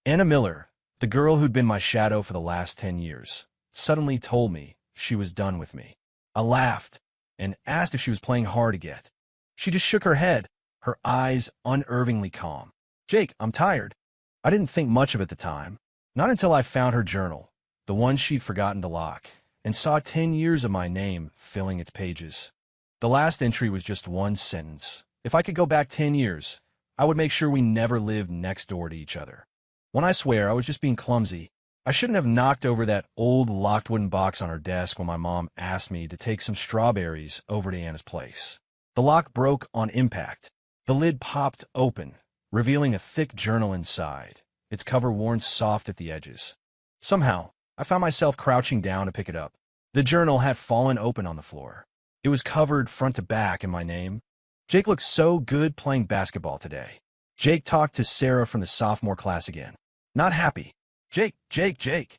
Anna Miller, the girl who'd been my shadow for the last 10 years, suddenly told me she was done with me. I laughed and asked if she was playing hard to get. She just shook her head, her eyes unervingly calm. Jake, I'm tired. I didn't think much of it at the time. Not until I found her journal, the one she'd forgotten to lock, and saw 10 years of my name filling its pages. The last entry was just one sentence. If I could go back 10 years, I would make sure we never lived next door to each other. When I swear I was just being clumsy, I shouldn't have knocked over that old locked wooden box on her desk when my mom asked me to take some strawberries over to Anna's place. The lock broke on impact. The lid popped open, revealing a thick journal inside, its cover worn soft at the edges. Somehow, I found myself crouching down to pick it up. The journal had fallen open on the floor. It was covered front to back in my name. Jake looked so good playing basketball today. Jake talked to Sarah from the sophomore class again. Not happy. Jake.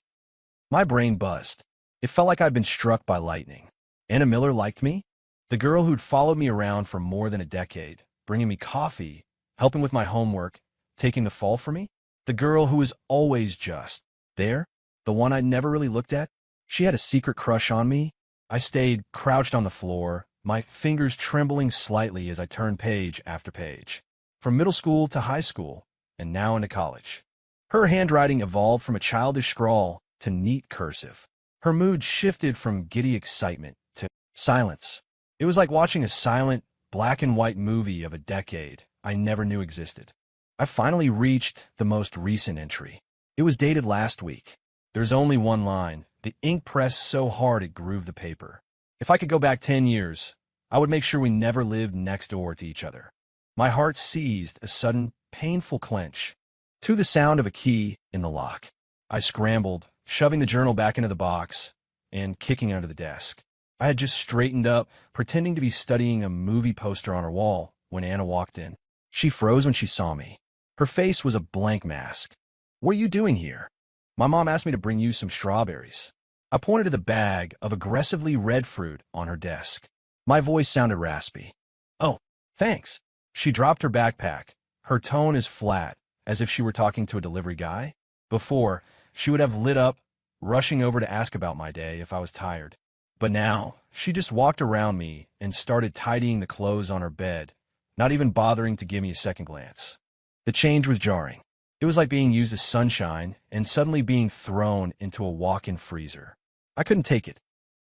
My brain buzzed. It felt like I'd been struck by lightning. Anna Miller liked me? The girl who'd followed me around for more than a decade, bringing me coffee, helping with my homework, taking the fall for me? The girl who was always just there? The one I'd never really looked at? She had a secret crush on me. I stayed crouched on the floor, my fingers trembling slightly as I turned page after page. From middle school to high school, and now into college. Her handwriting evolved from a childish scrawl to neat cursive. Her mood shifted from giddy excitement to silence. It was like watching a silent, black-and-white movie of a decade I never knew existed. I finally reached the most recent entry. It was dated last week. There's only one line, the ink pressed so hard it grooved the paper. If I could go back 10 years, I would make sure we never lived next door to each other. My heart seized a sudden, painful clench. To the sound of a key in the lock, I scrambled, shoving the journal back into the box and kicking under the desk. I had just straightened up, pretending to be studying a movie poster on her wall when Anna walked in. She froze when she saw me. Her face was a blank mask. What are you doing here? My mom asked me to bring you some strawberries. I pointed to the bag of aggressively red fruit on her desk. My voice sounded raspy. Oh, thanks. She dropped her backpack, her tone as flat as if she were talking to a delivery guy. Before, she would have lit up, rushing over to ask about my day if I was tired. But now, she just walked around me and started tidying the clothes on her bed, not even bothering to give me a second glance. The change was jarring. It was like being used as sunshine and suddenly being thrown into a walk-in freezer. I couldn't take it.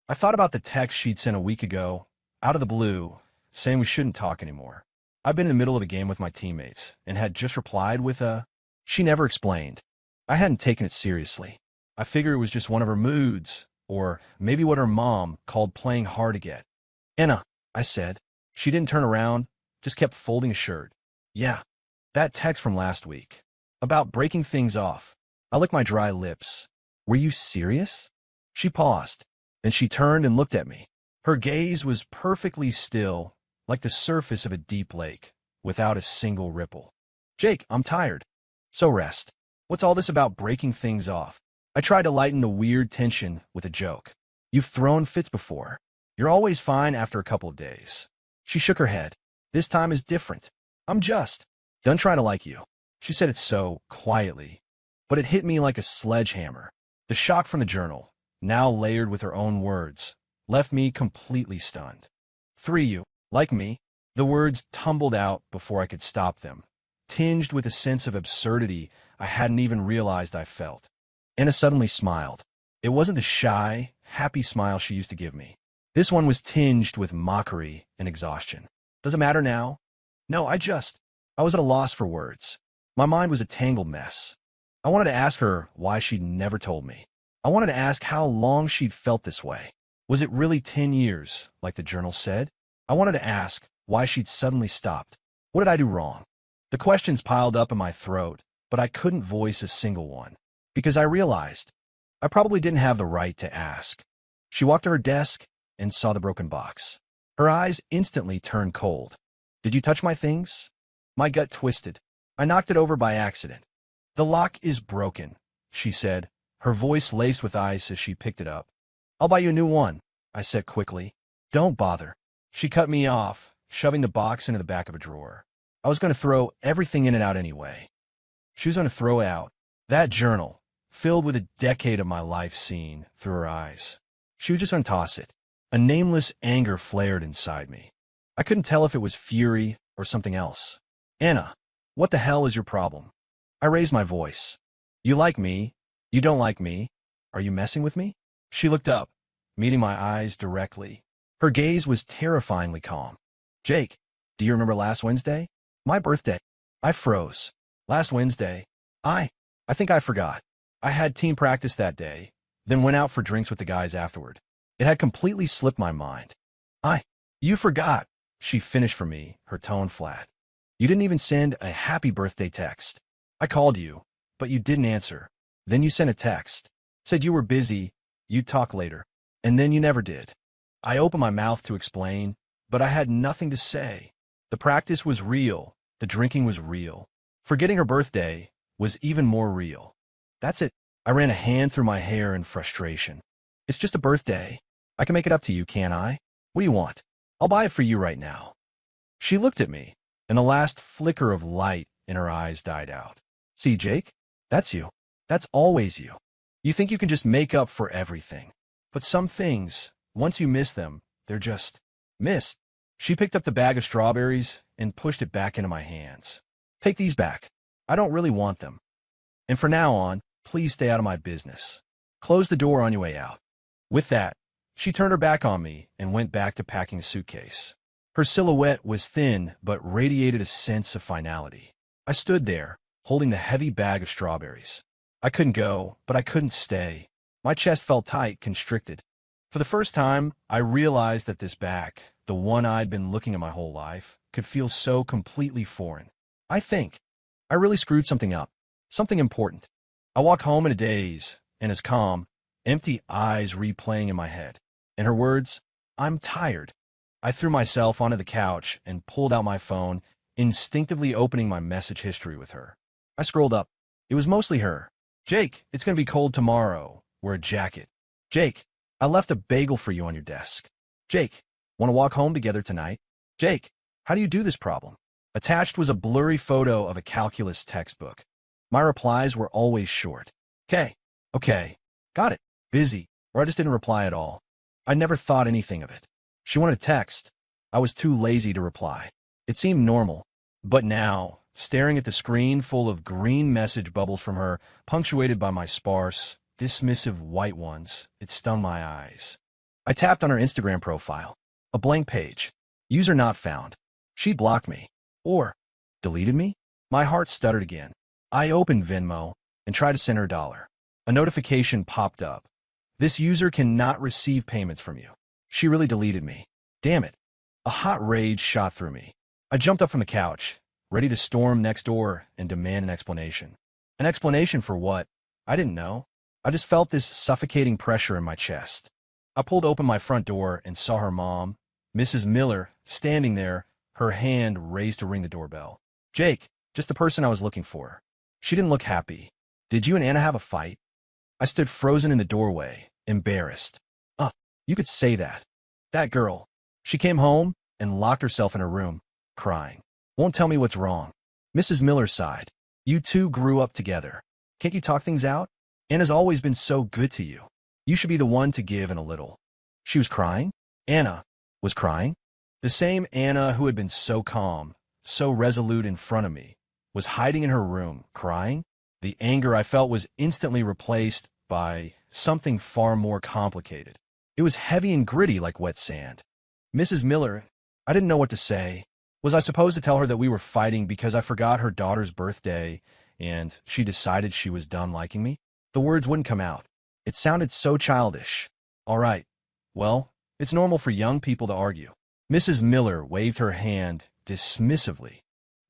I thought about the text she'd sent a week ago, out of the blue, saying we shouldn't talk anymore. I'd been in the middle of a game with my teammates and had just replied with a... She never explained. I hadn't taken it seriously. I figured it was just one of her moods, or maybe what her mom called playing hard to get. Anna, I said. She didn't turn around, just kept folding a shirt. Yeah, that text from last week. About breaking things off. I licked my dry lips. Were you serious? She paused. Then she turned and looked at me. Her gaze was perfectly still, like the surface of a deep lake, without a single ripple. Jake, I'm tired. So rest. What's all this about breaking things off? I tried to lighten the weird tension with a joke. You've thrown fits before. You're always fine after a couple of days. She shook her head. This time is different. I'm just done trying to like you. She said it so quietly, but it hit me like a sledgehammer. The shock from the journal, now layered with her own words, left me completely stunned. You, like me? The words tumbled out before I could stop them, tinged with a sense of absurdity I hadn't even realized I felt. Anna suddenly smiled. It wasn't the shy, happy smile she used to give me. This one was tinged with mockery and exhaustion. Does it matter now? No, I was at a loss for words. My mind was a tangled mess. I wanted to ask her why she'd never told me. I wanted to ask how long she'd felt this way. Was it really 10 years, like the journal said? I wanted to ask why she'd suddenly stopped. What did I do wrong? The questions piled up in my throat, but I couldn't voice a single one, because I realized I probably didn't have the right to ask. She walked to her desk and saw the broken box. Her eyes instantly turned cold. Did you touch my things? My gut twisted. I knocked it over by accident. The lock is broken, she said, her voice laced with ice as she picked it up. I'll buy you a new one, I said quickly. Don't bother. She cut me off, shoving the box into the back of a drawer. I was going to throw everything in and out anyway. She was going to throw it out That journal, filled with a decade of my life seen through her eyes. She would just untoss it. A nameless anger flared inside me. I couldn't tell if it was fury or something else. Anna, what the hell is your problem? I raised my voice. You like me? You don't like me? Are you messing with me? She looked up, meeting my eyes directly. Her gaze was terrifyingly calm. Jake, do you remember last Wednesday? My birthday. I froze. Last Wednesday. I think I forgot. I had team practice that day, then went out for drinks with the guys afterward. It had completely slipped my mind. You forgot, she finished for me, her tone flat. You didn't even send a happy birthday text. I called you, but you didn't answer. Then you sent a text. Said you were busy, you'd talk later. And then you never did. I opened my mouth to explain, but I had nothing to say. The practice was real. The drinking was real. Forgetting her birthday was even more real. That's it. I ran a hand through my hair in frustration. It's just a birthday. I can make it up to you, can't I? What do you want? I'll buy it for you right now. She looked at me, and the last flicker of light in her eyes died out. See, Jake? That's you. That's always you. You think you can just make up for everything. But some things, once you miss them, they're just missed. She picked up the bag of strawberries and pushed it back into my hands. Take these back. I don't really want them. And from now on, please stay out of my business. Close the door on your way out. With that, she turned her back on me and went back to packing a suitcase. Her silhouette was thin but radiated a sense of finality. I stood there, holding the heavy bag of strawberries. I couldn't go, but I couldn't stay. My chest felt tight, constricted. For the first time, I realized that this back, the one I'd been looking at my whole life, could feel so completely foreign. I think I really screwed something up, something important. I walked home in a daze, and as calm, empty eyes replaying in my head. And her words, I'm tired. I threw myself onto the couch and pulled out my phone, instinctively opening my message history with her. I scrolled up. It was mostly her. Jake, it's going to be cold tomorrow. Wear a jacket. Jake, I left a bagel for you on your desk. Jake, want to walk home together tonight? Jake, how do you do this problem? Attached was a blurry photo of a calculus textbook. My replies were always short. Okay, got it, busy, or I just didn't reply at all. I never thought anything of it. She wanted a text. I was too lazy to reply. It seemed normal. But now, staring at the screen full of green message bubbles from her, punctuated by my sparse, dismissive white ones, it stung my eyes. I tapped on her Instagram profile. A blank page. User not found. She blocked me. Or deleted me? My heart stuttered again. I opened Venmo and tried to send her $1. A notification popped up. This user cannot receive payments from you. She really deleted me. Damn it. A hot rage shot through me. I jumped up from the couch, ready to storm next door and demand an explanation. An explanation for what? I didn't know. I just felt this suffocating pressure in my chest. I pulled open my front door and saw her mom, Mrs. Miller, standing there, her hand raised to ring the doorbell. Jake, just the person I was looking for. She didn't look happy. Did you and Anna have a fight? I stood frozen in the doorway, embarrassed. You could say that. That girl. She came home and locked herself in her room, crying. Won't tell me what's wrong. Mrs. Miller sighed. You two grew up together. Can't you talk things out? Anna's always been so good to you. You should be the one to give in a little. She was crying? Anna was crying? The same Anna who had been so calm, so resolute in front of me, was hiding in her room, crying? The anger I felt was instantly replaced by something far more complicated. It was heavy and gritty like wet sand. Mrs. Miller, I didn't know what to say. Was I supposed to tell her that we were fighting because I forgot her daughter's birthday and she decided she was done liking me? The words wouldn't come out. It sounded so childish. All right. Well, it's normal for young people to argue. Mrs. Miller waved her hand dismissively.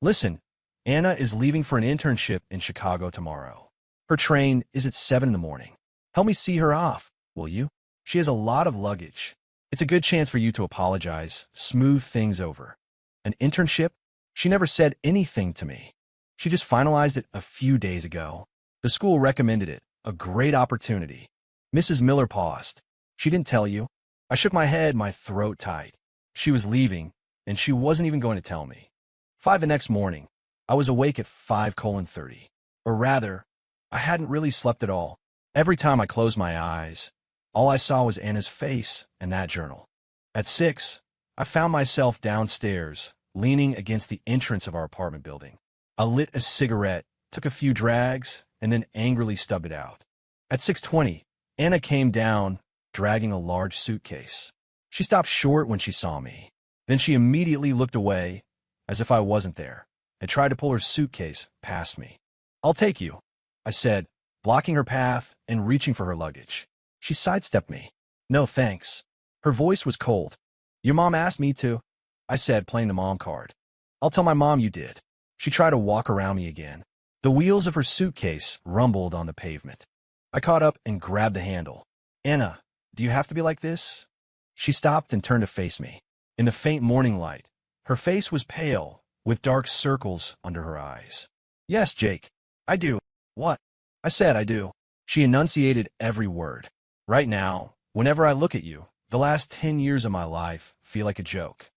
Listen, Anna is leaving for an internship in Chicago tomorrow. Her train is at 7 in the morning. Help me see her off, will you? She has a lot of luggage. It's a good chance for you to apologize, smooth things over. An internship? She never said anything to me. She just finalized it a few days ago. The school recommended it. A great opportunity. Mrs. Miller paused. She didn't tell you? I shook my head, my throat tight. She was leaving, and she wasn't even going to tell me. 5 the next morning. I was awake at 5:30. Or rather, I hadn't really slept at all. Every time I closed my eyes, all I saw was Anna's face and that journal. At 6, I found myself downstairs, leaning against the entrance of our apartment building. I lit a cigarette, took a few drags, and then angrily stubbed it out. At 6:20, Anna came down, dragging a large suitcase. She stopped short when she saw me. Then she immediately looked away, as if I wasn't there, and tried to pull her suitcase past me. "I'll take you," I said, blocking her path and reaching for her luggage. She sidestepped me. "No, thanks." Her voice was cold. "Your mom asked me to," I said, playing the mom card. "I'll tell my mom you did." She tried to walk around me again. The wheels of her suitcase rumbled on the pavement. I caught up and grabbed the handle. "Anna, do you have to be like this?" She stopped and turned to face me. In the faint morning light, her face was pale, with dark circles under her eyes. "Yes, Jake, I do." "What?" I said I do. She enunciated every word. "Right now, whenever I look at you, the last 10 years of my life feel like a joke."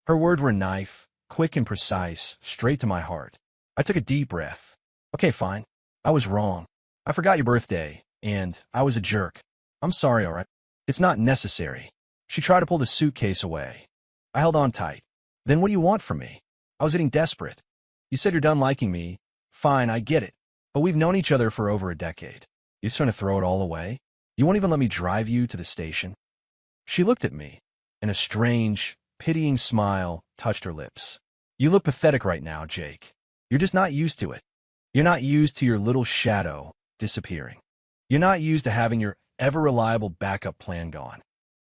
Her words were a knife, quick and precise, straight to my heart. I took a deep breath. "Okay, fine. I was wrong. I forgot your birthday, and I was a jerk. I'm sorry, all right? It's not necessary." She tried to pull the suitcase away. I held on tight. "Then what do you want from me?" I was getting desperate. "You said you're done liking me. Fine, I get it. But we've known each other for over a decade. You're just trying to throw it all away? You won't even let me drive you to the station?" She looked at me, and a strange, pitying smile touched her lips. "You look pathetic right now, Jake. You're just not used to it. You're not used to your little shadow disappearing. You're not used to having your ever-reliable backup plan gone.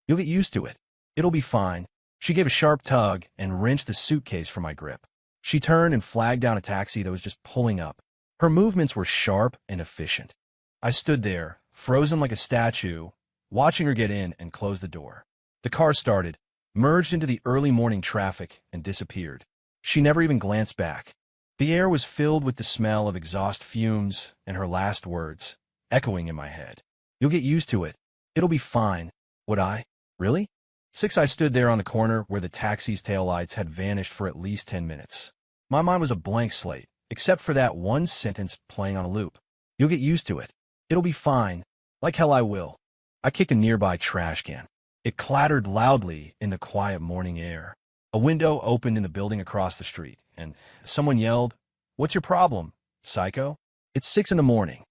You'll get used to it. It'll be fine." She gave a sharp tug and wrenched the suitcase from my grip. She turned and flagged down a taxi that was just pulling up. Her movements were sharp and efficient. I stood there, frozen like a statue, watching her get in and close the door. The car started, merged into the early morning traffic, and disappeared. She never even glanced back. The air was filled with the smell of exhaust fumes and her last words, echoing in my head. "You'll get used to it. It'll be fine." Would I? Really? 6, I stood there on the corner where the taxi's taillights had vanished for at least 10 minutes. My mind was a blank slate, except for that one sentence playing on a loop. "You'll get used to it. It'll be fine. Like hell I will." I kicked a nearby trash can. It clattered loudly in the quiet morning air. A window opened in the building across the street, and someone yelled, "What's your problem, psycho?" "It's 6 in the morning."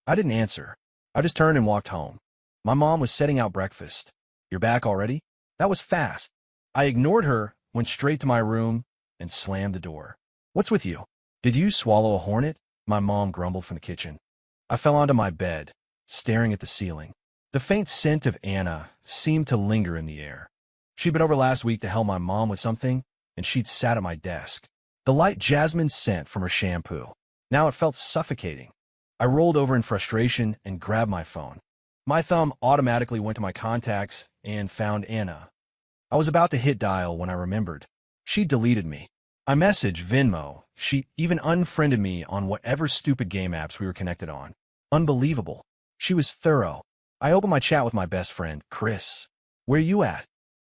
I didn't answer. I just turned and walked home. My mom was setting out breakfast. "You're back already?" That was fast. I ignored her, went straight to my room, and slammed the door. "What's with you? Did you swallow a hornet?" My mom grumbled from the kitchen. I fell onto my bed, staring at the ceiling. The faint scent of Anna seemed to linger in the air. She'd been over last week to help my mom with something, and she'd sat at my desk. The light jasmine scent from her shampoo. Now it felt suffocating. I rolled over in frustration and grabbed my phone. My thumb automatically went to my contacts and found Anna. I was about to hit dial when I remembered. She deleted me. I messaged Venmo. She even unfriended me on whatever stupid game apps we were connected on. Unbelievable. She was thorough. I opened my chat with my best friend, Chris. "Where you at?"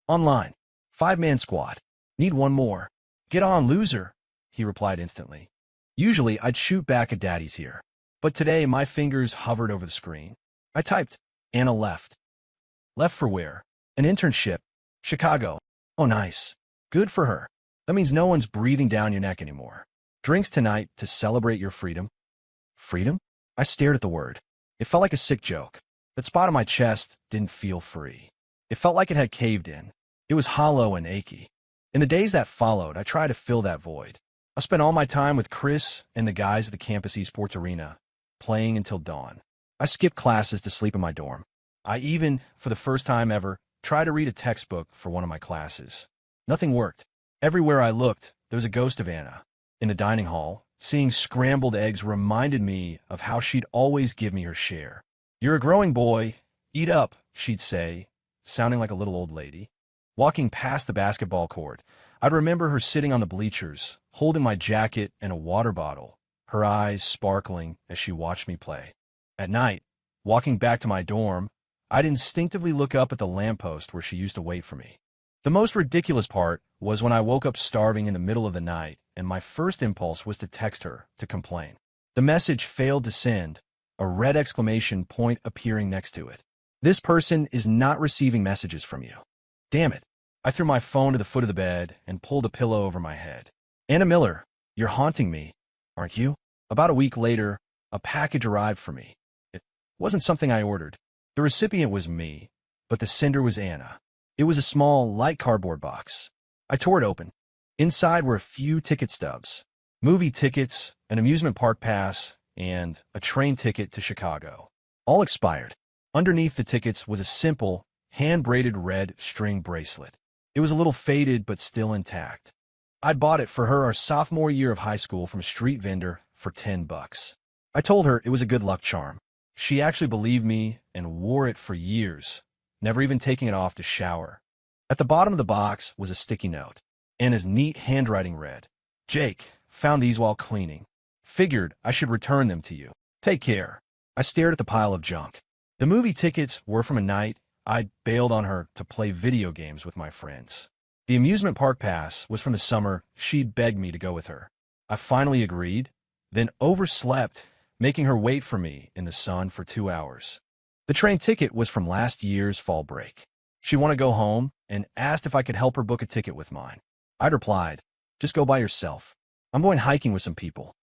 "Online. 5-man squad. Need one more." "Get on, loser," he replied instantly. Usually, I'd shoot back at daddy's here. But today, my fingers hovered over the screen. I typed, "Anna left." "Left for where?" "An internship. Chicago." "Oh, nice. Good for her. That means no one's breathing down your neck anymore. Drinks tonight to celebrate your freedom." Freedom? I stared at the word. It felt like a sick joke. That spot on my chest didn't feel free. It felt like it had caved in. It was hollow and achy. In the days that followed, I tried to fill that void. I spent all my time with Chris and the guys at the campus esports arena, playing until dawn. I skipped classes to sleep in my dorm. I even, for the first time ever, tried to read a textbook for one of my classes. Nothing worked. Everywhere I looked, there was a ghost of Anna. In the dining hall, seeing scrambled eggs reminded me of how she'd always give me her share. "You're a growing boy. Eat up," she'd say, sounding like a little old lady. Walking past the basketball court, I'd remember her sitting on the bleachers, holding my jacket and a water bottle, her eyes sparkling as she watched me play. At night, walking back to my dorm, I'd instinctively look up at the lamppost where she used to wait for me. The most ridiculous part was when I woke up starving in the middle of the night, and my first impulse was to text her to complain. The message failed to send, a red exclamation point appearing next to it. This person is not receiving messages from you. Damn it. I threw my phone to the foot of the bed and pulled a pillow over my head. Anna Miller, you're haunting me, aren't you? About a week later, a package arrived for me. It wasn't something I ordered. The recipient was me, but the sender was Anna. It was a small, light cardboard box. I tore it open. Inside were a few ticket stubs, movie tickets, an amusement park pass, and a train ticket to Chicago. All expired. Underneath the tickets was a simple, hand-braided red string bracelet. It was a little faded but still intact. I'd bought it for her our sophomore year of high school from a street vendor for $10. I told her it was a good luck charm. She actually believed me and wore it for years, never even taking it off to shower. At the bottom of the box was a sticky note. Anna's neat handwriting read, "Jake, found these while cleaning. Figured I should return them to you. Take care." I stared at the pile of junk. The movie tickets were from a night I'd bailed on her to play video games with my friends. The amusement park pass was from the summer she'd begged me to go with her. I finally agreed, then overslept, making her wait for me in the sun for 2 hours. The train ticket was from last year's fall break. She wanted to go home and asked if I could help her book a ticket with mine. I'd replied, "Just go by yourself. I'm going hiking with some people."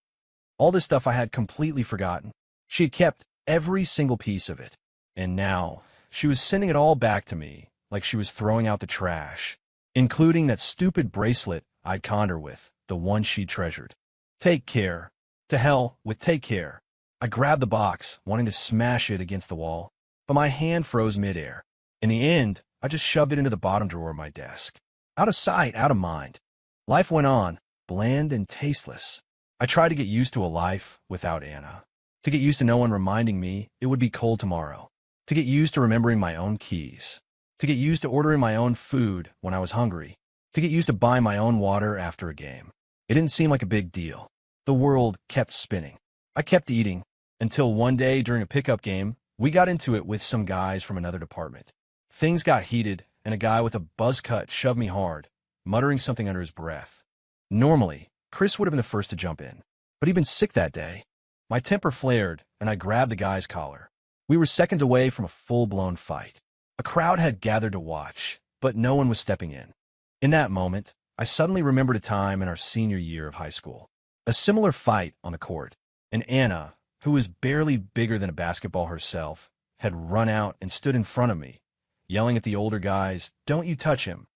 All this stuff I had completely forgotten. She had kept every single piece of it, and now she was sending it all back to me like she was throwing out the trash, including that stupid bracelet I'd conned her with, the one she treasured. Take care. To hell with take care. I grabbed the box, wanting to smash it against the wall, but my hand froze midair. In the end, I just shoved it into the bottom drawer of my desk. Out of sight, out of mind. Life went on, bland and tasteless. I tried to get used to a life without Anna. To get used to no one reminding me it would be cold tomorrow. To get used to remembering my own keys. To get used to ordering my own food when I was hungry. To get used to buying my own water after a game. It didn't seem like a big deal. The world kept spinning. I kept eating, until one day during a pickup game, we got into it with some guys from another department. Things got heated, and a guy with a buzz cut shoved me hard, muttering something under his breath. Normally, Chris would have been the first to jump in, but he'd been sick that day. My temper flared, and I grabbed the guy's collar. We were seconds away from a full-blown fight. A crowd had gathered to watch, but no one was stepping in. In that moment, I suddenly remembered a time in our senior year of high school. A similar fight on the court, and Anna, who was barely bigger than a basketball herself, had run out and stood in front of me, yelling at the older guys, "Don't you touch him."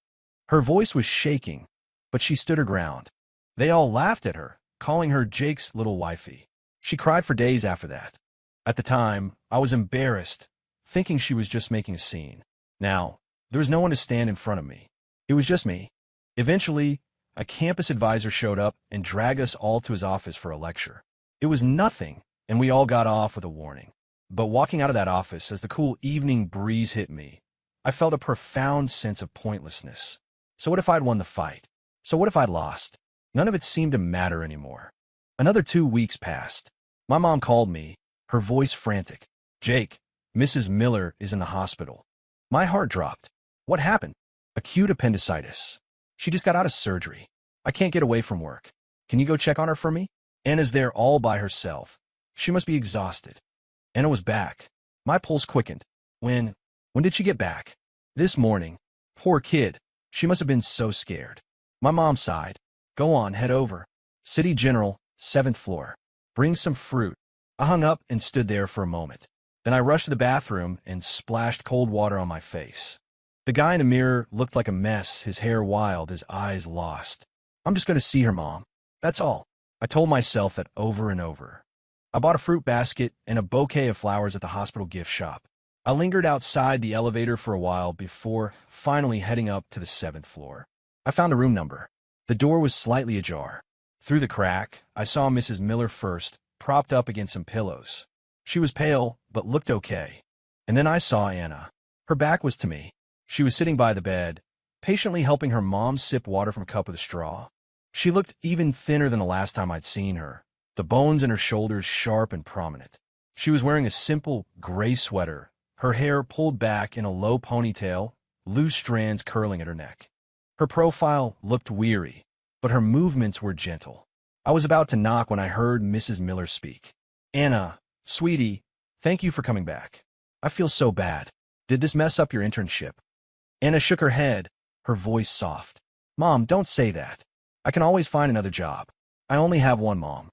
Her voice was shaking, but she stood her ground. They all laughed at her, calling her Jake's little wifey. She cried for days after that. At the time, I was embarrassed, thinking she was just making a scene. Now, there was no one to stand in front of me. It was just me. Eventually, a campus advisor showed up and dragged us all to his office for a lecture. It was nothing, and we all got off with a warning. But walking out of that office as the cool evening breeze hit me, I felt a profound sense of pointlessness. So what if I'd won the fight? So what if I'd lost? None of it seemed to matter anymore. Another 2 weeks passed. My mom called me, her voice frantic. "Jake, Mrs. Miller is in the hospital." My heart dropped. What happened? Acute appendicitis. She just got out of surgery. I can't get away from work. Can you go check on her for me? Anna's there all by herself. She must be exhausted. Anna was back. My pulse quickened. When did she get back? This morning. Poor kid. She must have been so scared. My mom sighed. "Go on, head over. City General, 7th floor. Bring some fruit." I hung up and stood there for a moment. Then I rushed to the bathroom and splashed cold water on my face. The guy in the mirror looked like a mess, his hair wild, his eyes lost. "I'm just going to see her, Mom. That's all." I told myself that over and over. I bought a fruit basket and a bouquet of flowers at the hospital gift shop. I lingered outside the elevator for a while before finally heading up to the 7th floor. I found a room number. The door was slightly ajar. Through the crack, I saw Mrs. Miller first, propped up against some pillows. She was pale, but looked okay. And then I saw Anna. Her back was to me. She was sitting by the bed, patiently helping her mom sip water from a cup with a straw. She looked even thinner than the last time I'd seen her, the bones in her shoulders sharp and prominent. She was wearing a simple gray sweater, her hair pulled back in a low ponytail, loose strands curling at her neck. Her profile looked weary, but her movements were gentle. I was about to knock when I heard Mrs. Miller speak. "Anna, sweetie, Thank you for coming back. I feel so bad. Did this mess up your internship? Anna shook her head, her voice soft. Mom, don't say that. I can always find another job. I only have one mom.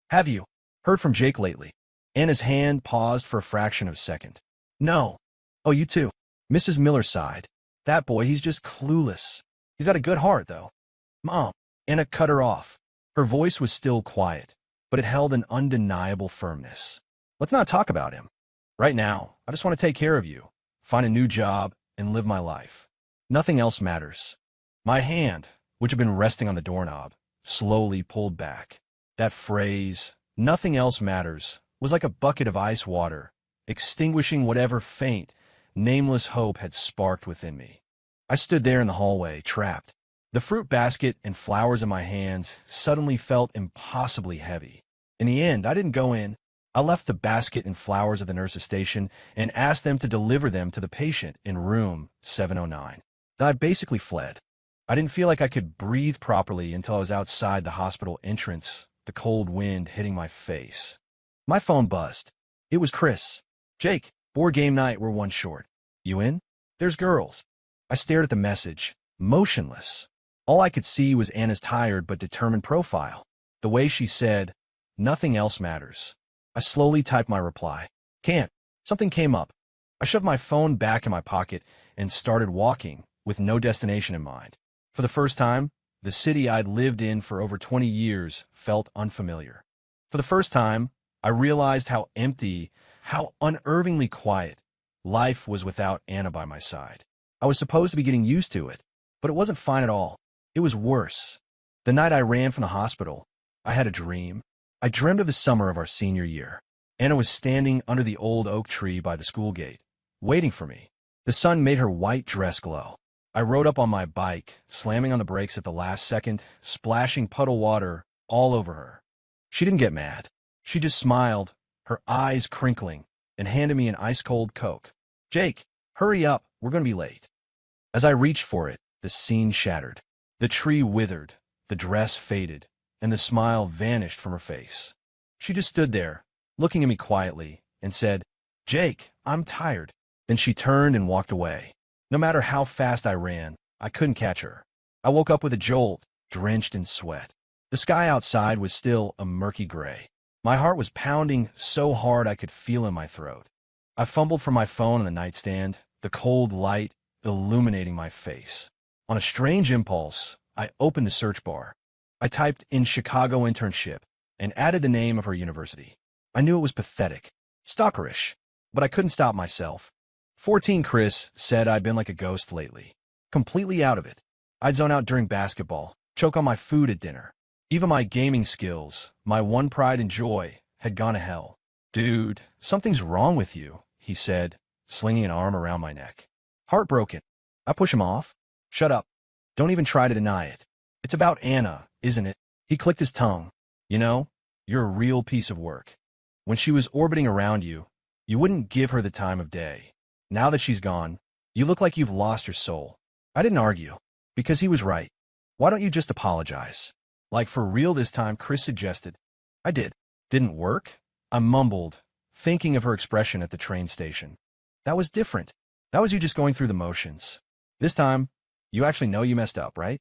Have you heard from Jake lately? Anna's hand paused for a fraction of a second. No. Oh, you too. Mrs. Miller sighed. That boy, he's just clueless. He's got a good heart, though. Mom. Anna cut her off. Her voice was still quiet, but it held an undeniable firmness. Let's not talk about him. Right now, I just want to take care of you, find a new job, and live my life. Nothing else matters. My hand, which had been resting on the doorknob, slowly pulled back. That phrase, nothing else matters, was like a bucket of ice water, extinguishing whatever faint, nameless hope had sparked within me. I stood there in the hallway, trapped. The fruit basket and flowers in my hands suddenly felt impossibly heavy. In the end, I didn't go in. I left the basket and flowers at the nurse's station and asked them to deliver them to the patient in room 709. I basically fled. I didn't feel like I could breathe properly until I was outside the hospital entrance, the cold wind hitting my face. My phone buzzed. It was Chris. Jake, board game night, we're one short. You in? There's girls. I stared at the message, motionless. All I could see was Anna's tired but determined profile. The way she said, nothing else matters. I slowly typed my reply. Can't. Something came up. I shoved my phone back in my pocket and started walking, with no destination in mind. For the first time, the city I'd lived in for over 20 years felt unfamiliar. For the first time, I realized how empty, how unnervingly quiet life was without Anna by my side. I was supposed to be getting used to it, but it wasn't fine at all. It was worse. The night I ran from the hospital, I had a dream. I dreamed of the summer of our senior year. Anna was standing under the old oak tree by the school gate, waiting for me. The sun made her white dress glow. I rode up on my bike, slamming on the brakes at the last second, splashing puddle water all over her. She didn't get mad. She just smiled, her eyes crinkling, and handed me an ice-cold Coke. Jake, hurry up, we're going to be late. As I reached for it, the scene shattered. The tree withered, the dress faded, and the smile vanished from her face. She just stood there, looking at me quietly, and said, Jake, I'm tired. Then she turned and walked away. No matter how fast I ran, I couldn't catch her. I woke up with a jolt, drenched in sweat. The sky outside was still a murky gray. My heart was pounding so hard I could feel in my throat. I fumbled for my phone on the nightstand, the cold light illuminating my face. On a strange impulse, I opened the search bar. I typed in Chicago internship and added the name of her university. I knew it was pathetic, stalkerish, but I couldn't stop myself. 14 Chris said I'd been like a ghost lately, completely out of it. I'd zone out during basketball, choke on my food at dinner. Even my gaming skills, my one pride and joy, had gone to hell. Dude, something's wrong with you, he said, slinging an arm around my neck. Heartbroken. I push him off. Shut up. Don't even try to deny it. It's about Anna, isn't it? He clicked his tongue. You know, you're a real piece of work. When she was orbiting around you, you wouldn't give her the time of day. Now that she's gone, you look like you've lost your soul. I didn't argue, because he was right. Why don't you just apologize? Like for real this time, Chris suggested. I did. Didn't work? I mumbled, thinking of her expression at the train station. That was different. That was you just going through the motions. This time, you actually know you messed up, right?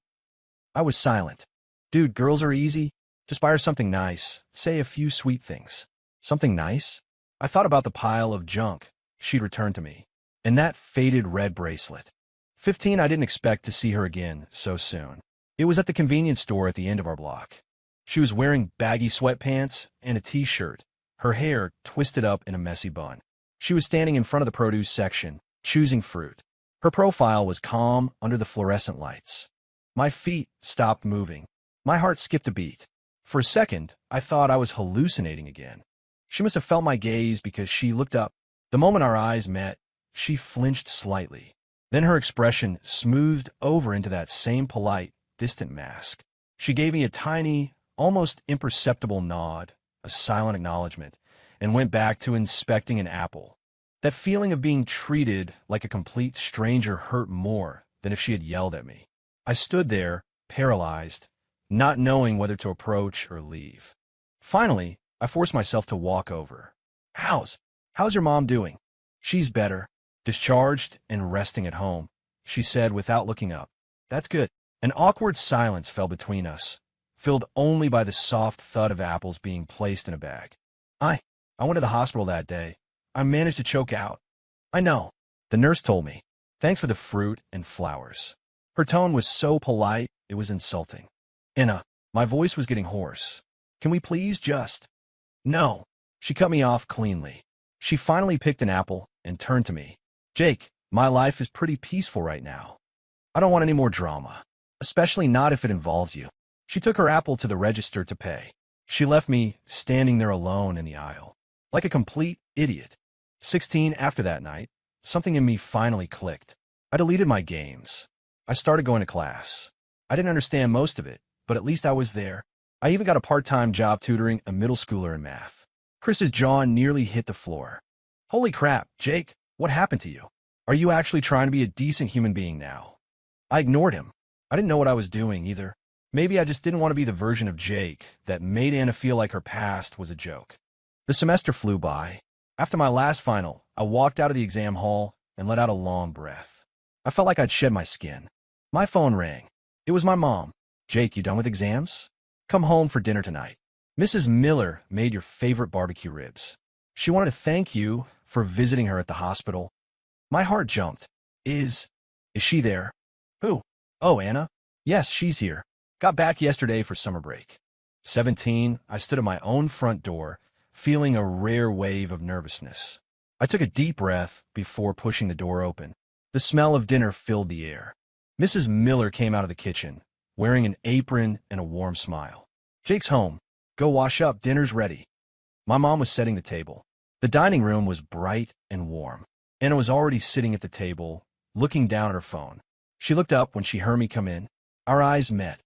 I was silent. Dude, girls are easy. Just buy her something nice. Say a few sweet things. Something nice? I thought about the pile of junk she'd returned to me, and that faded red bracelet. 15, I didn't expect to see her again so soon. It was at the convenience store at the end of our block. She was wearing baggy sweatpants and a t-shirt, her hair twisted up in a messy bun. She was standing in front of the produce section, choosing fruit. Her profile was calm under the fluorescent lights. My feet stopped moving. My heart skipped a beat. For a second, I thought I was hallucinating again. She must have felt my gaze because she looked up. The moment our eyes met, she flinched slightly. Then her expression smoothed over into that same polite, distant mask. She gave me a tiny, almost imperceptible nod, a silent acknowledgement, and went back to inspecting an apple. That feeling of being treated like a complete stranger hurt more than if she had yelled at me. I stood there, paralyzed, not knowing whether to approach or leave. Finally, I forced myself to walk over. How's How's your mom doing? She's better, discharged and resting at home, she said without looking up. That's good. An awkward silence fell between us, filled only by the soft thud of apples being placed in a bag. I went to the hospital that day. I managed to choke out. I know. The nurse told me. Thanks for the fruit and flowers. Her tone was so polite, it was insulting. Anna, my voice was getting hoarse. Can we please just... No. She cut me off cleanly. She finally picked an apple and turned to me. Jake, my life is pretty peaceful right now. I don't want any more drama, especially not if it involves you. She took her apple to the register to pay. She left me standing there alone in the aisle, like a complete idiot. 16 after that night, something in me finally clicked. I deleted my games. I started going to class. I didn't understand most of it, but at least I was there. I even got a part-time job tutoring a middle schooler in math. Chris's jaw nearly hit the floor. Holy crap, Jake, what happened to you? Are you actually trying to be a decent human being now? I ignored him. I didn't know what I was doing either. Maybe I just didn't want to be the version of Jake that made Anna feel like her past was a joke. The semester flew by. After my last final, I walked out of the exam hall and let out a long breath. I felt like I'd shed my skin. My phone rang. It was my mom. Jake, you done with exams? Come home for dinner tonight. Mrs. Miller made your favorite barbecue ribs. She wanted to thank you for visiting her at the hospital. My heart jumped. Is she there? Who? Oh, Anna? Yes, she's here. Got back yesterday for summer break. 17, I stood at my own front door, feeling a rare wave of nervousness. I took a deep breath before pushing the door open. The smell of dinner filled the air. Mrs. Miller came out of the kitchen, wearing an apron and a warm smile. Jake's home. Go wash up, dinner's ready. My mom was setting the table. The dining room was bright and warm. Anna was already sitting at the table, looking down at her phone. She looked up when she heard me come in. Our eyes met.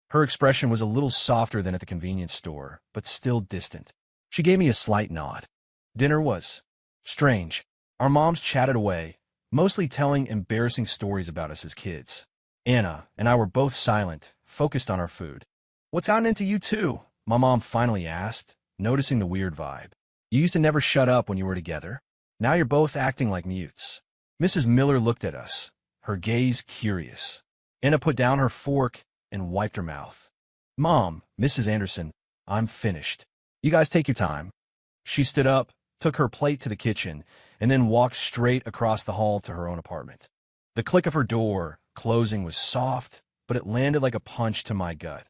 Her expression was a little softer than at the convenience store, but still distant. She gave me a slight nod. Dinner was strange. Our moms chatted away, mostly telling embarrassing stories about us as kids. Anna and I were both silent, focused on our food. What's gotten into you two? My mom finally asked, noticing the weird vibe. You used to never shut up when you were together. Now you're both acting like mutes. Mrs. Miller looked at us, her gaze curious. Anna put down her fork and wiped her mouth. Mom, Mrs. Anderson, I'm finished. You guys take your time. She stood up, took her plate to the kitchen, and then walked straight across the hall to her own apartment. The click of her door closing was soft, but it landed like a punch to my gut.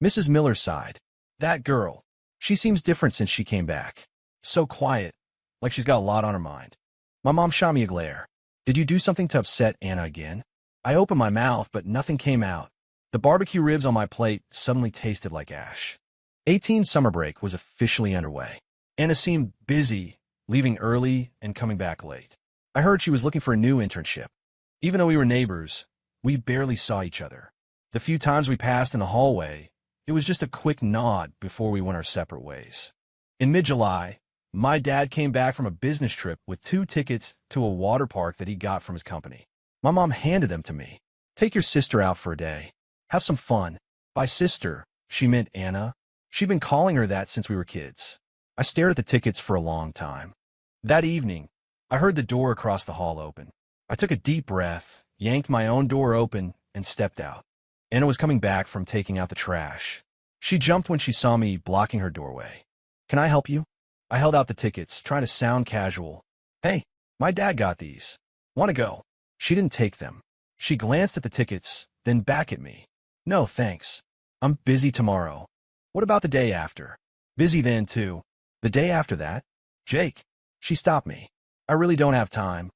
Mrs. Miller sighed. That girl, she seems different since she came back. So quiet, like she's got a lot on her mind. My mom shot me a glare. Did you do something to upset Anna again? I opened my mouth, but nothing came out. The barbecue ribs on my plate suddenly tasted like ash. 18 summer break was officially underway. Anna seemed busy, leaving early and coming back late. I heard she was looking for a new internship. Even though we were neighbors, we barely saw each other. The few times we passed in the hallway, it was just a quick nod before we went our separate ways. In mid-July, my dad came back from a business trip with 2 tickets to a water park that he got from his company. My mom handed them to me. Take your sister out for a day. Have some fun. By sister, she meant Anna. She'd been calling her that since we were kids. I stared at the tickets for a long time. That evening, I heard the door across the hall open. I took a deep breath, yanked my own door open, and stepped out. Anna was coming back from taking out the trash. She jumped when she saw me blocking her doorway. Can I help you? I held out the tickets, trying to sound casual. Hey, my dad got these. Want to go? She didn't take them. She glanced at the tickets, then back at me. No, thanks. I'm busy tomorrow. What about the day after? Busy then, too. The day after that? Jake. She stopped me. I really don't have time.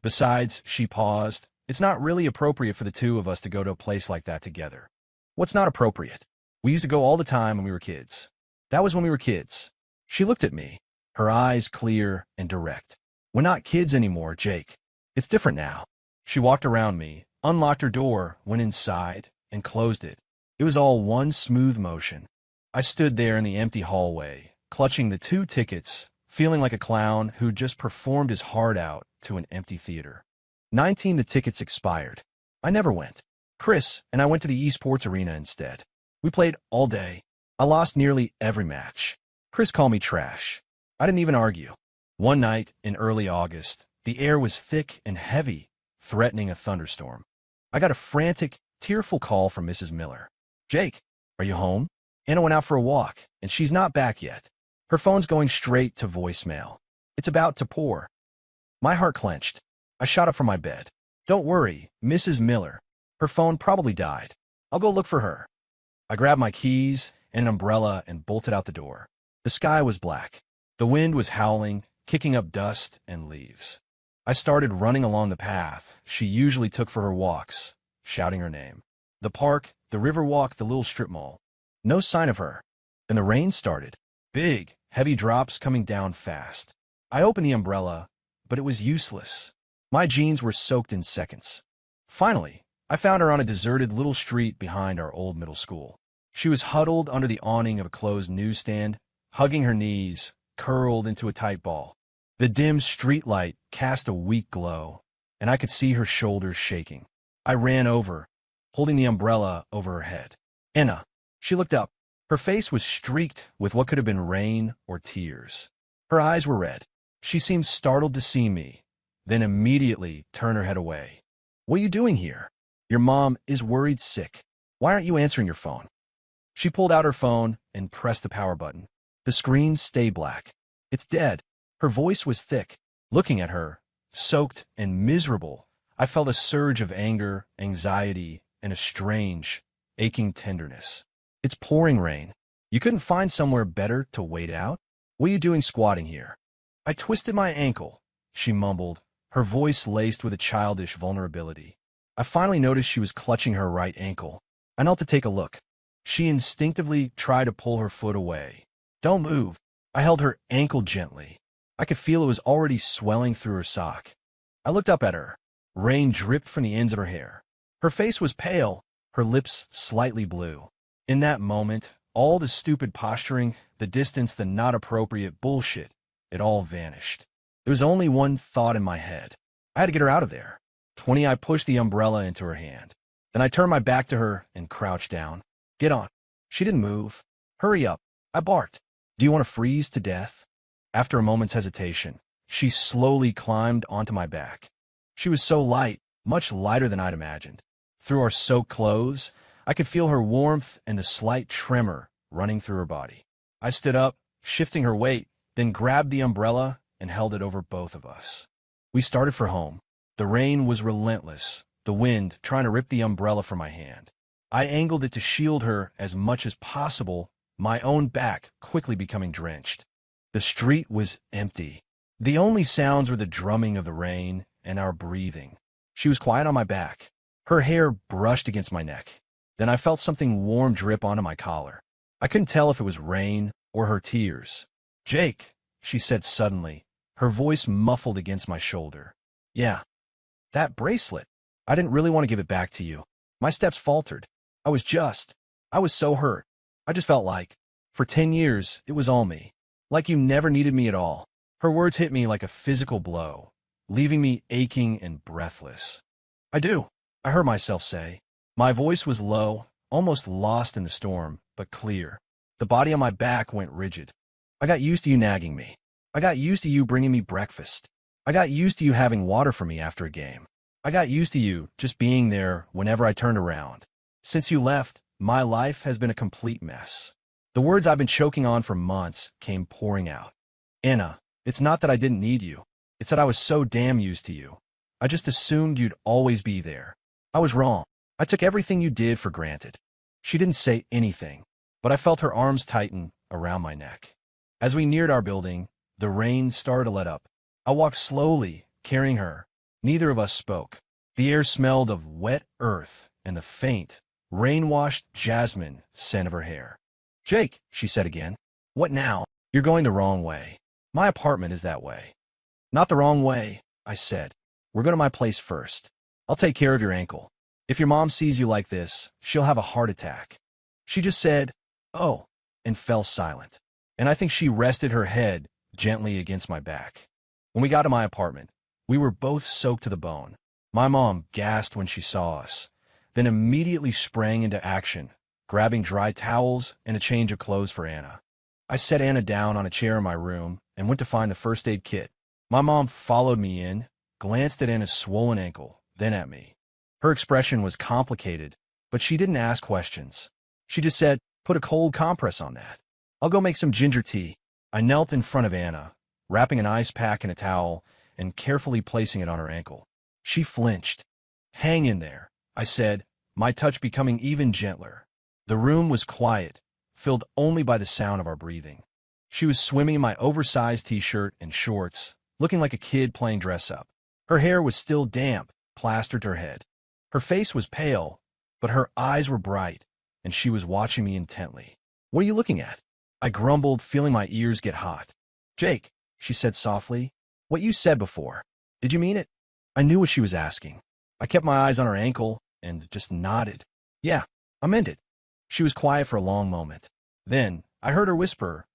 Besides, she paused. It's not really appropriate for the two of us to go to a place like that together. What's not appropriate? We used to go all the time when we were kids. That was when we were kids. She looked at me, her eyes clear and direct. We're not kids anymore, Jake. It's different now. She walked around me, unlocked her door, went inside, and closed it. It was all one smooth motion. I stood there in the empty hallway, clutching the 2 tickets, feeling like a clown who just performed his heart out to an empty theater. 19, the tickets expired. I never went. Chris and I went to the esports arena instead. We played all day. I lost nearly every match. Chris called me trash. I didn't even argue. One night in early August, the air was thick and heavy, threatening a thunderstorm. I got a frantic, tearful call from Mrs. Miller. "Jake, are you home? Anna went out for a walk, and she's not back yet. Her phone's going straight to voicemail. It's about to pour." My heart clenched. I shot up from my bed. "Don't worry, Mrs. Miller. Her phone probably died. I'll go look for her." I grabbed my keys and an umbrella and bolted out the door. The sky was black. The wind was howling, kicking up dust and leaves. I started running along the path she usually took for her walks, shouting her name. The park, the river walk, the little strip mall. No sign of her. Then the rain started. Big, heavy drops coming down fast. I opened the umbrella, but it was useless. My jeans were soaked in seconds. Finally, I found her on a deserted little street behind our old middle school. She was huddled under the awning of a closed newsstand, hugging her knees, curled into a tight ball. The dim streetlight cast a weak glow, and I could see her shoulders shaking. I ran over, holding the umbrella over her head. "Anna." She looked up. Her face was streaked with what could have been rain or tears. Her eyes were red. She seemed startled to see me, then immediately turned her head away. "What are you doing here? Your mom is worried sick. Why aren't you answering your phone?" She pulled out her phone and pressed the power button. The screen stayed black. "It's dead." Her voice was thick. Looking at her, soaked and miserable, I felt a surge of anger, anxiety, and a strange, aching tenderness. "It's pouring rain. You couldn't find somewhere better to wait out? What are you doing squatting here?" "I twisted my ankle," she mumbled, her voice laced with a childish vulnerability. I finally noticed she was clutching her right ankle. I knelt to take a look. She instinctively tried to pull her foot away. "Don't move." I held her ankle gently. I could feel it was already swelling through her sock. I looked up at her. Rain dripped from the ends of her hair. Her face was pale, her lips slightly blue. In that moment, all the stupid posturing, the distance, the not appropriate bullshit, it all vanished. There was only one thought in my head. I had to get her out of there. I pushed the umbrella into her hand. Then I turned my back to her and crouched down. "Get on." She didn't move. "Hurry up," I barked. "Do you want to freeze to death?" After a moment's hesitation, she slowly climbed onto my back. She was so light, much lighter than I'd imagined. Through our soaked clothes, I could feel her warmth and the slight tremor running through her body. I stood up, shifting her weight, then grabbed the umbrella and held it over both of us. We started for home. The rain was relentless, the wind trying to rip the umbrella from my hand. I angled it to shield her as much as possible, my own back quickly becoming drenched. The street was empty. The only sounds were the drumming of the rain and our breathing. She was quiet on my back. Her hair brushed against my neck. Then I felt something warm drip onto my collar. I couldn't tell if it was rain or her tears. "Jake," she said suddenly, her voice muffled against my shoulder. "Yeah, that bracelet. I didn't really want to give it back to you." My steps faltered. I was so hurt. I just felt like, for 10 years, it was all me. Like you never needed me at all. Her words hit me like a physical blow, leaving me aching and breathless. "I do," I heard myself say. My voice was low, almost lost in the storm, but clear. The body on my back went rigid. "I got used to you nagging me. I got used to you bringing me breakfast. I got used to you having water for me after a game. I got used to you just being there whenever I turned around. Since you left, my life has been a complete mess." The words I've been choking on for months came pouring out. "Anna, it's not that I didn't need you. It's that I was so damn used to you. I just assumed you'd always be there. I was wrong. I took everything you did for granted." She didn't say anything, but I felt her arms tighten around my neck. As we neared our building, the rain started to let up. I walked slowly, carrying her. Neither of us spoke. The air smelled of wet earth and the faint, rain-washed jasmine scent of her hair. "Jake," she said again. "What now?" "You're going the wrong way. My apartment is that way." "Not the wrong way," I said. "We're going to my place first. I'll take care of your ankle. If your mom sees you like this, she'll have a heart attack." She just said, "Oh," and fell silent. And I think she rested her head gently against my back. When we got to my apartment, we were both soaked to the bone. My mom gasped when she saw us, then immediately sprang into action, grabbing dry towels and a change of clothes for Anna. I set Anna down on a chair in my room and went to find the first aid kit. My mom followed me in, glanced at Anna's swollen ankle, then at me. Her expression was complicated, but she didn't ask questions. She just said, "Put a cold compress on that. I'll go make some ginger tea." I knelt in front of Anna, wrapping an ice pack in a towel and carefully placing it on her ankle. She flinched. "Hang in there," I said, my touch becoming even gentler. The room was quiet, filled only by the sound of our breathing. She was swimming in my oversized t-shirt and shorts, looking like a kid playing dress-up. Her hair was still damp, plastered to her head. Her face was pale, but her eyes were bright, and she was watching me intently. "What are you looking at?" I grumbled, feeling my ears get hot. "Jake," she said softly, "what you said before. Did you mean it?" I knew what she was asking. I kept my eyes on her ankle and just nodded. "Yeah, I meant it." She was quiet for a long moment. Then I heard her whisper,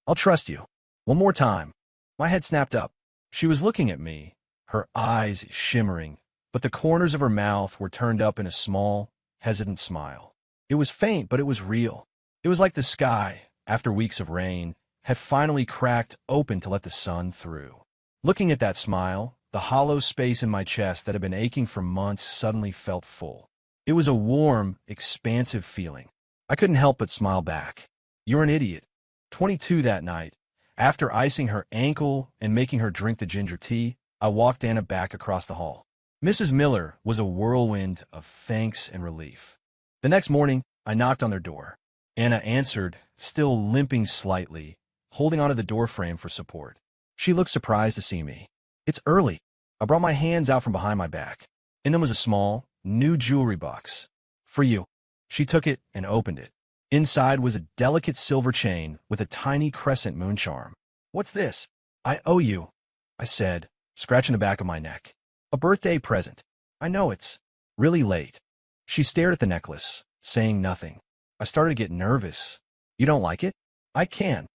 "I'll trust you." One more time. My head snapped up. She was looking at me, her eyes shimmering, but the corners of her mouth were turned up in a small, hesitant smile. It was faint, but it was real. It was like the sky, after weeks of rain, had finally cracked open to let the sun through. Looking at that smile, the hollow space in my chest that had been aching for months suddenly felt full. It was a warm, expansive feeling. I couldn't help but smile back. "You're an idiot." 22 that night, after icing her ankle and making her drink the ginger tea, I walked Anna back across the hall. Mrs. Miller was a whirlwind of thanks and relief. The next morning, I knocked on their door. Anna answered, still limping slightly, holding onto the doorframe for support. She looked surprised to see me. "It's early." I brought my hands out from behind my back. In them was a small, new jewelry box. "For you." She took it and opened it. Inside was a delicate silver chain with a tiny crescent moon charm. "What's this?" "I owe you," I said, scratching the back of my neck. "A birthday present. I know it's really late." She stared at the necklace, saying nothing. I started to get nervous. "You don't like it?" I can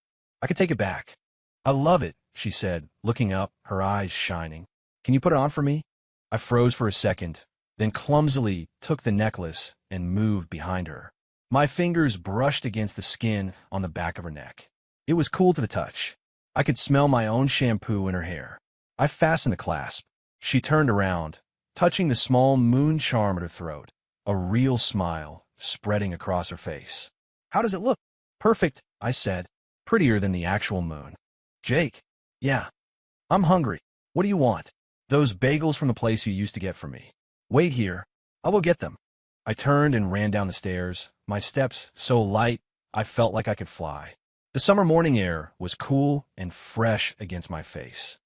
take it back." "I love it," she said, looking up, her eyes shining. "Can you put it on for me?" I froze for a second, then clumsily took the necklace and moved behind her. My fingers brushed against the skin on the back of her neck. It was cool to the touch. I could smell my own shampoo in her hair. I fastened the clasp. She turned around, touching the small moon charm at her throat, a real smile spreading across her face. "How does it look?" "Perfect," I said. "Prettier than the actual moon." "Jake." "Yeah. I'm hungry. What do you want?" "Those bagels from the place you used to get for me." "Wait here. I will get them." I turned and ran down the stairs, my steps so light I felt like I could fly. The summer morning air was cool and fresh against my face.